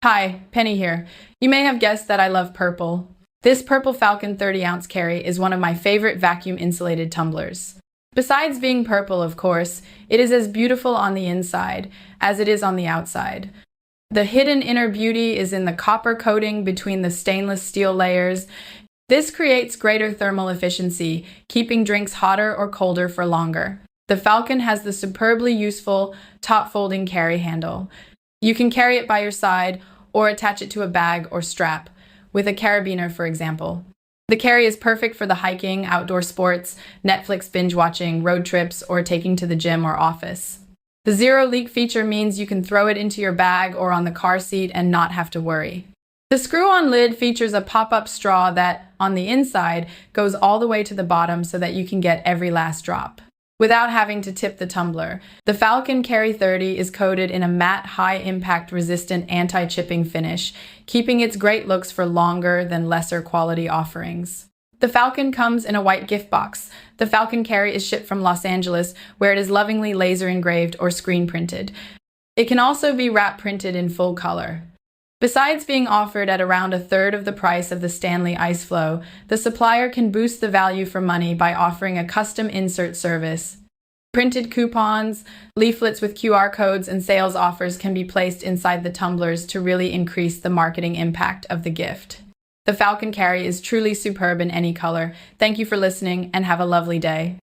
Hi, Penny here. You may have guessed that I love purple. This Purple Falcon 30-ounce carry is one of my favorite vacuum-insulated tumblers. Besides being purple, of course, it is as beautiful on the inside as it is on the outside. The hidden inner beauty is in the copper coating between the stainless steel layers. This creates greater thermal efficiency, keeping drinks hotter or colder for longer. The Falcon has the superbly useful top-folding carry handle. You can carry it by your side or attach it to a bag or strap, with a carabiner, for example. The carry is perfect for the hiking, outdoor sports, Netflix binge watching, road trips, or taking to the gym or office. The zero leak feature means you can throw it into your bag or on the car seat and not have to worry. The screw-on lid features a pop-up straw that, on the inside, goes all the way to the bottom so that you can get every last drop without having to tip the tumbler. The Falcon Carry 30 is coated in a matte, high-impact resistant anti-chipping finish, keeping its great looks for longer than lesser quality offerings. The Falcon comes in a white gift box. The Falcon Carry is shipped from Los Angeles, where it is lovingly laser engraved or screen printed. It can also be wrap printed in full color. Besides being offered at around a third of the price of the Stanley Iceflow, the supplier can boost the value for money by offering a custom insert service. Printed coupons, leaflets with QR codes, and sales offers can be placed inside the tumblers to really increase the marketing impact of the gift. The Falcon Carry is truly superb in any color. Thank you for listening and have a lovely day.